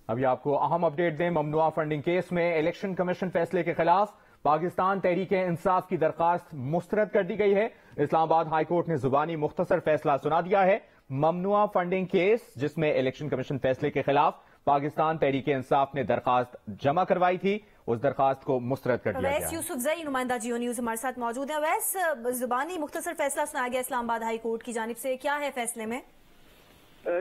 ابھی آپ کو اہم اپڈیٹ دیں، ممنوعہ فنڈنگ کیس میں الیکشن کمیشن فیصلے کے خلاف پاکستان تحریک انصاف کی درخواست مسترد کر دی گئی ہے۔ اسلام آباد ہائی کورٹ نے زبانی مختصر فیصلہ سنا دیا ہے۔ ممنوعہ فنڈنگ کیس جس میں الیکشن کمیشن فیصلے کے خلاف پاکستان تحریک انصاف نے درخواست جمع کروائی تھی، اس درخواست کو مسترد کر دیا گیا۔ اویس یوسف زئی نمائندہ جیو نیوز ہمارے ساتھ موجود ہیں۔ اویس، زبانی مختصر فیصلہ سنایا گیا اسلام آباد ہائی کورٹ کی جانب سے، کیا ہے فیصلے میں؟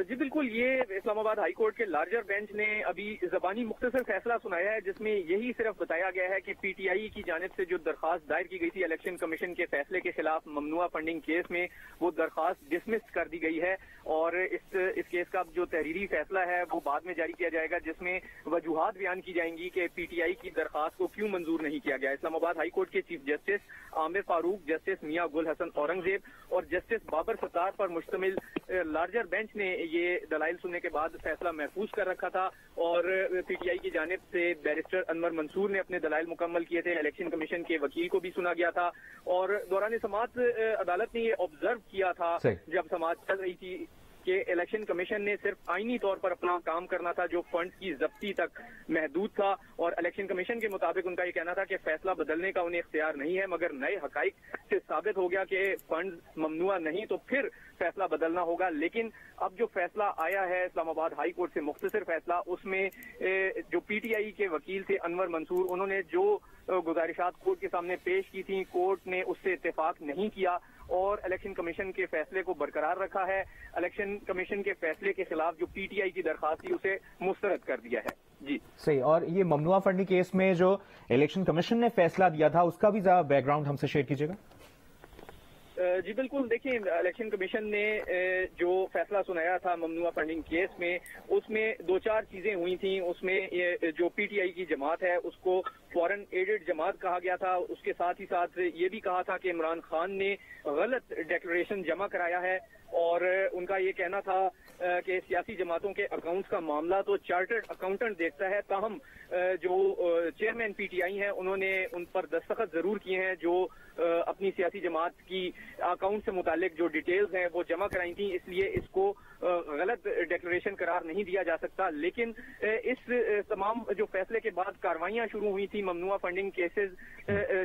جی بالکل، یہ اسلام آباد ہائی کورٹ کے لارجر بینچ نے ابھی زبانی مختصر فیصلہ سنایا ہے، جس میں یہی صرف بتایا گیا ہے کہ پی ٹی آئی کی جانب سے جو درخواست دائر کی گئی تھی الیکشن کمیشن کے فیصلے کے خلاف ممنوعہ فنڈنگ کیس میں، وہ درخواست ڈسمس کر دی گئی ہے اور اس کیس کا جو تحریری فیصلہ ہے وہ بعد میں جاری کیا جائے گا، جس میں وجوہات بیان کی جائیں گی کہ پی ٹی آئی کی درخواست کو کیوں منظور نہیں کیا گیا۔ اسلام آباد ہائی کورٹ کے چیف جسٹس عامر فاروق، جسٹس میاں گل حسن اورنگزیب اور جسٹس بابر ستار پر مشتمل لارجر بینچ نے یہ دلائل سننے کے بعد فیصلہ محفوظ کر رکھا تھا اور پی ٹی آئی کی جانب سے بیرسٹر انور منصور نے اپنے دلائل مکمل کیے تھے، الیکشن کمیشن کے وکیل کو بھی سنا گیا تھا اور دوران سماعت عدالت نے یہ آبزرو کیا تھا جب سماعت چل رہی تھی کہ الیکشن کمیشن نے صرف آئینی طور پر اپنا کام کرنا تھا جو فنڈز کی ضبطی تک محدود تھا، اور الیکشن کمیشن کے مطابق ان کا یہ کہنا تھا کہ فیصلہ بدلنے کا انہیں اختیار نہیں ہے، مگر نئے حقائق سے ثابت ہو گیا کہ فنڈز ممنوع نہیں تو پھر فیصلہ بدلنا ہوگا۔ لیکن اب جو فیصلہ آیا ہے اسلام آباد ہائی کورٹ سے مختصر فیصلہ، اس میں جو پی ٹی آئی کے وکیل تھے انور منصور، انہوں نے جو گزارشات کورٹ کے سامنے پیش کی تھیں، کورٹ نے اس سے اتفاق نہیں کیا اور الیکشن کمیشن کے فیصلے کو برقرار رکھا ہے۔ الیکشن کمیشن کے فیصلے کے خلاف جو پی ٹی آئی کی درخواست تھی اسے مسترد کر دیا ہے۔ جی صحیح، اور یہ ممنوعہ فنڈنگ کیس میں جو الیکشن کمیشن نے فیصلہ دیا تھا اس کا بھی ذرا بیک گراؤنڈ ہم سے شیئر کیجیے گا۔ جی بالکل، دیکھیں الیکشن کمیشن نے جو فیصلہ سنایا تھا ممنوعہ فنڈنگ کیس میں، اس میں دو چار چیزیں ہوئی تھیں۔ اس میں جو پی ٹی آئی کی جماعت ہے اس کو فورن ایڈڈ جماعت کہا گیا تھا، اس کے ساتھ ہی ساتھ یہ بھی کہا تھا کہ عمران خان نے غلط ڈیکلریشن جمع کرایا ہے اور ان کا یہ کہنا تھا کہ سیاسی جماعتوں کے اکاؤنٹس کا معاملہ تو چارٹرڈ اکاؤنٹنٹ دیکھتا ہے، تاہم جو چیئرمین پی ٹی آئی ہیں انہوں نے ان پر دستخط ضرور کیے ہیں جو اپنی سیاسی جماعت کی اکاؤنٹ سے متعلق جو ڈیٹیلز ہیں وہ جمع کرائی تھیں، اس لیے اس کو غلط ڈیکلریشن قرار نہیں دیا جا سکتا۔ لیکن اس تمام جو فیصلے کے بعد کاروائیاں شروع ہوئی تھیں، ممنوعہ فنڈنگ کیسز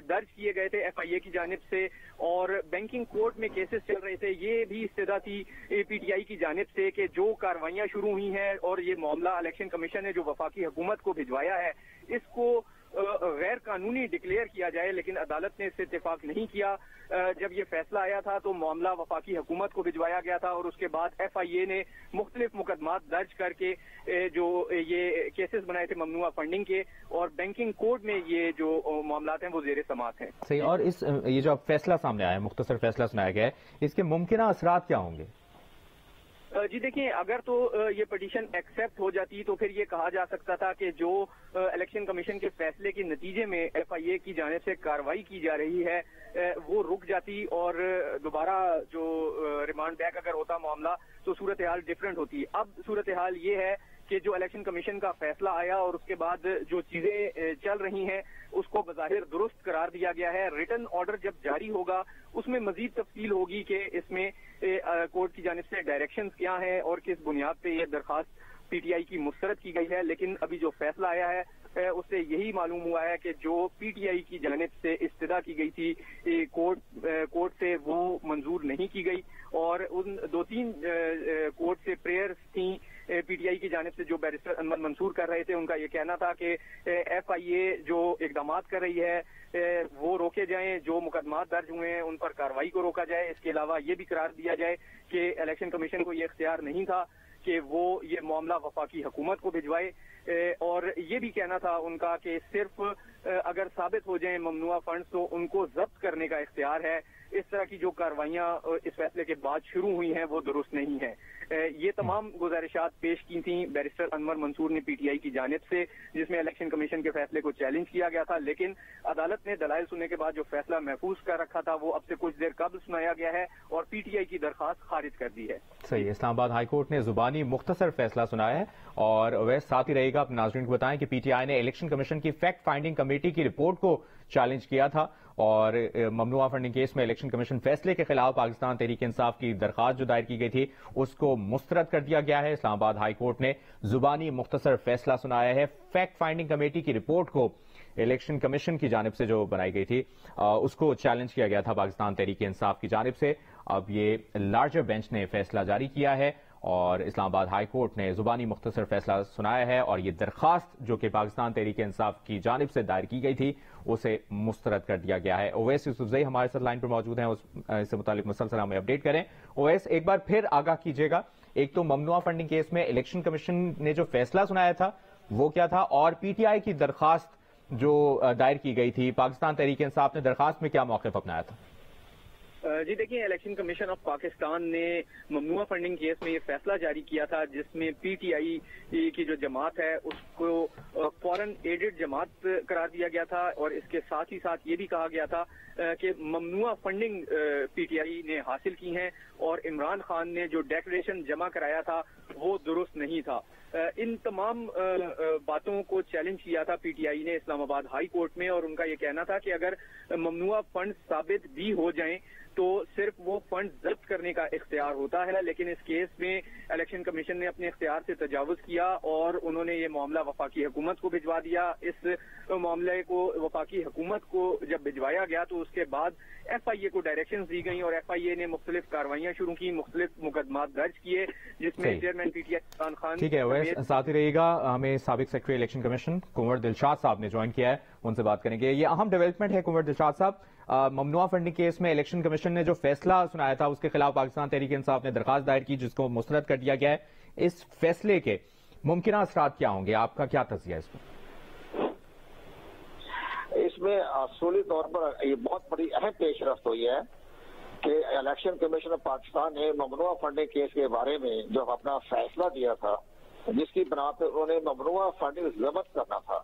درج کیے گئے تھے ایف آئی اے کی جانب سے اور بینکنگ کورٹ میں کیسز چل رہے تھے، یہ بھی استدعا تھی پی ٹی آئی کی جانب سے کہ جو کاروائیاں شروع ہوئی ہیں اور یہ معاملہ الیکشن کمیشن نے جو وفاقی حکومت کو بھجوایا ہے اس کو غیر قانونی ڈکلیئر کیا جائے، لیکن عدالت نے اس سے اتفاق نہیں کیا۔ جب یہ فیصلہ آیا تھا تو معاملہ وفاقی حکومت کو بھجوایا گیا تھا اور اس کے بعد ایف آئی اے نے مختلف مقدمات درج کر کے جو یہ کیسز بنائے تھے ممنوعہ فنڈنگ کے، اور بینکنگ کوڈ میں یہ جو معاملات ہیں وہ زیر سماعت ہیں۔ صحیح، اور یہ جو فیصلہ سامنے آیا ہے، مختصر فیصلہ سنایا گیا ہے، اس کے ممکنہ اثرات کیا ہوں گے؟ جی دیکھیں، اگر تو یہ پٹیشن ایکسیپٹ ہو جاتی تو پھر یہ کہا جا سکتا تھا کہ جو الیکشن کمیشن کے فیصلے کے نتیجے میں ایف آئی اے کی جانب سے کارروائی کی جا رہی ہے وہ رک جاتی اور دوبارہ جو ریمانڈ بیک اگر ہوتا معاملہ تو صورتحال ڈفرینٹ ہوتی۔ اب صورتحال یہ ہے کہ جو الیکشن کمیشن کا فیصلہ آیا اور اس کے بعد جو چیزیں چل رہی ہیں اس کو بظاہر درست قرار دیا گیا ہے۔ ریٹن آرڈر جب جاری ہوگا اس میں مزید تفصیل ہوگی کہ اس میں کورٹ کی جانب سے ڈائریکشنز کیا ہیں اور کس بنیاد پہ یہ درخواست پی ٹی آئی کی مسترد کی گئی ہے، لیکن ابھی جو فیصلہ آیا ہے اس سے یہی معلوم ہوا ہے کہ جو پی ٹی آئی کی جانب سے استدعا کی گئی تھی کورٹ سے وہ منظور نہیں کی گئی اور ان دو تین کورٹ سے پریئرز تھیں پی ٹی آئی کی جانب سے جو بیرسٹر انور منصور کر رہے تھے، ان کا یہ کہنا تھا کہ ایف آئی اے جو اقدامات کر رہی ہے وہ روکے جائیں، جو مقدمات درج ہوئے ہیں ان پر کارروائی کو روکا جائے۔ اس کے علاوہ یہ بھی قرار دیا جائے کہ الیکشن کمیشن کو یہ اختیار نہیں تھا کہ وہ یہ معاملہ وفاقی حکومت کو بھجوائے، اور یہ بھی کہنا تھا ان کا کہ صرف اگر ثابت ہو جائیں ممنوعہ فنڈز تو ان کو ضبط کرنے کا اختیار ہے۔ اس طرح کی جو کاروائیاں اس فیصلے کے بعد شروع ہوئی ہیں وہ درست نہیں ہیں۔ یہ تمام گزارشات پیش کی تھیں بیرسٹر انور منصور نے پی ٹی آئی کی جانب سے، جس میں الیکشن کمیشن کے فیصلے کو چیلنج کیا گیا تھا، لیکن عدالت نے دلائل سننے کے بعد جو فیصلہ محفوظ کر رکھا تھا وہ اب سے کچھ دیر قبل سنایا گیا ہے اور پی ٹی آئی کی درخواست خارج کر دی ہے۔ صحیح، اسلام آباد ہائی کورٹ نے زبانی مختصر فیصلہ سنایا ہے اور ویسے ساتھ ہی رہے گا اپنے ناظرین کو بتائیں کہ پی ٹی آئی نے الیکشن کمیشن کی فیکٹ فائنڈنگ کمیٹی کی رپورٹ کو چیلنج کیا تھا اور ممنوعہ فنڈنگ کیس میں الیکشن کمیشن فیصلے کے خلاف پاکستان تحریک انصاف کی درخواست جو دائر کی گئی تھی اس کو مسترد کر دیا گیا ہے. اسلام آباد ہائی کورٹ نے زبانی مختصر فیصلہ سنایا ہے. فیکٹ فائنڈنگ کمیٹی کی رپورٹ کو الیکشن کمیشن کی جانب سے جو بنائی گئی تھی اس کو چیلنج کیا گیا تھا پاکستان تحریک انصاف کی جانب سے. اب یہ لارجر بینچ نے فیصلہ جاری کیا ہے اور اسلام آباد ہائی کورٹ نے زبانی مختصر فیصلہ سنایا ہے اور یہ درخواست جو کہ پاکستان تحریک انصاف کی جانب سے دائر کی گئی تھی اسے مسترد کر دیا گیا ہے. اویس یوسفزئی ہمارے ساتھ لائن پر موجود ہیں, اس سے متعلق مسلسل ہمیں اپڈیٹ کریں. اویس, ایک بار پھر آگاہ کیجیے گا, ایک تو ممنوعہ فنڈنگ کیس میں الیکشن کمیشن نے جو فیصلہ سنایا تھا وہ کیا تھا, اور پی ٹی آئی کی درخواست جو دائر کی گئی تھی, پاکستان تحریک انصاف نے درخواست میں کیا موقف اپنایا تھا؟ جی دیکھیں, الیکشن کمیشن آف پاکستان نے ممنوعہ فنڈنگ کیس میں یہ فیصلہ جاری کیا تھا جس میں پی ٹی آئی کی جو جماعت ہے اس کو فورن ایڈڈ جماعت قرار دیا گیا تھا اور اس کے ساتھ ہی ساتھ یہ بھی کہا گیا تھا کہ ممنوعہ فنڈنگ پی ٹی آئی نے حاصل کی ہیں اور عمران خان نے جو ڈیکلیریشن جمع کرایا تھا وہ درست نہیں تھا. ان تمام باتوں کو چیلنج کیا تھا پی ٹی آئی نے اسلام آباد ہائی کورٹ میں, اور ان کا یہ کہنا تھا کہ اگر ممنوعہ فنڈ ثابت بھی ہو جائیں تو صرف وہ فنڈ ضبط کرنے کا اختیار ہوتا ہے, لیکن اس کیس میں الیکشن کمیشن نے اپنے اختیار سے تجاوز کیا اور انہوں نے یہ معاملہ وفاقی حکومت کو بھجوا دیا. اس معاملے کو وفاقی حکومت کو جب بھجوایا گیا تو اس کے بعد ایف آئی اے کو ڈائریکشنز دی گئیں اور ایف آئی اے نے مختلف کارروائیاں شروع کی, مختلف مقدمات درج کیے جس میں chairman P T I Imran Khan. ٹھیک ہے, ساتھ ہی رہے گا, ہمیں سابق سیکرٹری الیکشن کمیشن کنور دلشاد صاحب نے جوائن کیا ہے, ان سے بات کریں گے. یہ اہم ڈیولپمنٹ ہے کنور دلشاد صاحب, ممنوعہ فنڈنگ کیس میں الیکشن کمیشن نے جو فیصلہ سنایا تھا اس کے خلاف پاکستان تحریک انصاف نے درخواست دائر کی جس کو مسترد کر دیا گیا ہے. اس فیصلے کے ممکنہ اثرات کیا ہوں گے, آپ کا کیا تجزیہ ہے اس میں؟ اس میں اصولی طور پر یہ بہت بڑی اہم پیش رفت ہوئی ہے کہ الیکشن کمیشن آف پاکستان نے ممنوعہ فنڈنگ کیس کے بارے میں جو اپنا فیصلہ دیا تھا جس کی بنا پہ انہوں نے ممنوعہ فنڈنگ ضبط کرنا تھا,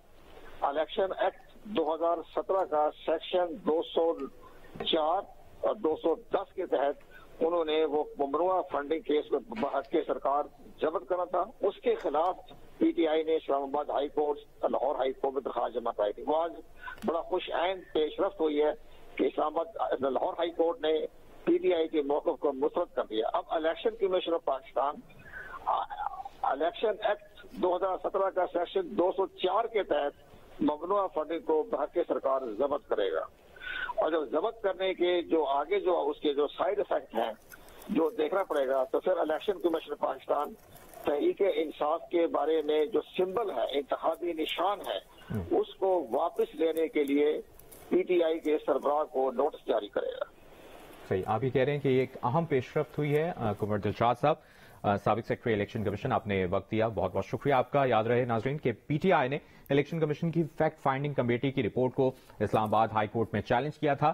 الیکشن ایکٹ 2017 کا سیکشن 204 اور 210 کے تحت انہوں نے وہ ممنوعہ فنڈنگ کیس کو بحق کے سرکار ضبط کرنا تھا. اس کے خلاف پی ٹی آئی نے اسلام آباد high court, Lahore high court میں درخواست جمع کرائی تھی. وہ آج بڑا خوش عین پیش رفت ہوئی ہے کہ اسلام آباد لاہور ہائی کورٹ نے پی ٹی آئی کے موقف کو مسترد کر دیا. اب election commission of Pakistan election act 2017 کا سیکشن 204 کے تحت ممنوعہ فنڈنگ کو بحق کے سرکار ضبط کرے گا, اور جب ضبط کرنے کے جو آگے جو اس کے جو سائیڈ افیکٹ ہیں جو دیکھنا پڑے گا, تو پھر الیکشن کمیشن پاکستان تحریک انصاف کے بارے میں جو سمبل ہے, انتخابی نشان ہے, اس کو واپس لینے کے لیے پی ٹی آئی کے سربراہ کو نوٹس جاری کرے گا. صحیح, آپ ہی کہہ رہے ہیں کہ یہ ایک اہم پیش رفت ہوئی ہے. کنور دلشاد صاحب, سابق سیکرٹری الیکشن کمیشن, آپ نے وقت دیا, بہت بہت شکریہ آپ کا. یاد رہے ناظرین کہ پی ٹی آئی نے الیکشن کمیشن کی فیکٹ فائنڈنگ کمیٹی کی رپورٹ کو اسلام آباد ہائی کورٹ میں چیلنج کیا تھا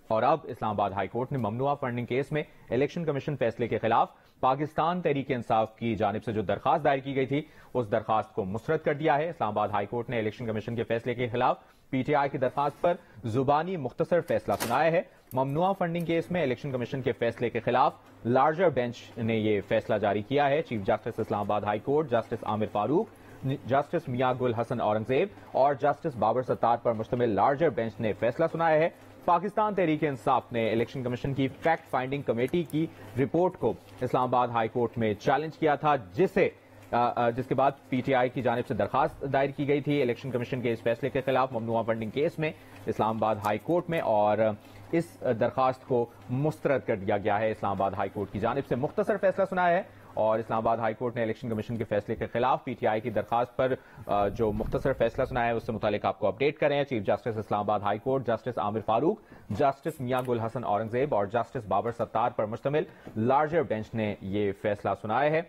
اور اب اسلام آباد ہائی کورٹ نے ممنوعہ فنڈنگ کیس میں الیکشن کمیشن فیصلے کے خلاف پاکستان تحریک انصاف کی جانب سے جو درخواست دائر کی گئی تھی اس درخواست کو مسترد کر دیا ہے. اسلام آباد ہائی کورٹ نے الیکشن کمیشن کے فیصلے کے خلاف پی ٹی آئی کی درخواست پر زبانی مختصر فیصلہ سنایا ہے. ممنوعہ فنڈنگ کیس میں الیکشن کمیشن کے فیصلے کے خلاف لارجر بینچ نے یہ فیصلہ جاری کیا ہے. چیف جسٹس اسلام آباد ہائی کورٹ جسٹس عامر فاروق, جسٹس میاں گل حسن اورنگزیب اور جسٹس بابر ستار پر مشتمل لارجر بینچ نے فیصلہ سنایا ہے. پاکستان تحریک انصاف نے الیکشن کمیشن کی فیکٹ فائنڈنگ کمیٹی کی رپورٹ کو اسلام آباد ہائی کورٹ میں چیلنج کیا تھا جس کے بعد پی ٹی آئی کی جانب سے درخواست دائر کی گئی تھی الیکشن کمیشن کے اس فیصلے کے خلاف ممنوعہ فنڈنگ کیس میں اسلام آباد ہائی کورٹ میں, اور اس درخواست کو مسترد کر دیا گیا ہے. اسلام آباد ہائی کورٹ کی جانب سے مختصر فیصلہ سنایا ہے اور اسلام آباد ہائی کورٹ نے الیکشن کمیشن کے فیصلے کے خلاف پی ٹی آئی کی درخواست پر جو مختصر فیصلہ سنایا ہے اس سے متعلق آپ کو اپڈیٹ کریں. چیف جسٹس اسلام آباد ہائی کورٹ جسٹس عامر فاروق, جسٹس میاں گل حسن اورنگزیب اور جسٹس بابر ستار پر مشتمل لارجر بینچ نے یہ فیصلہ سنایا ہے.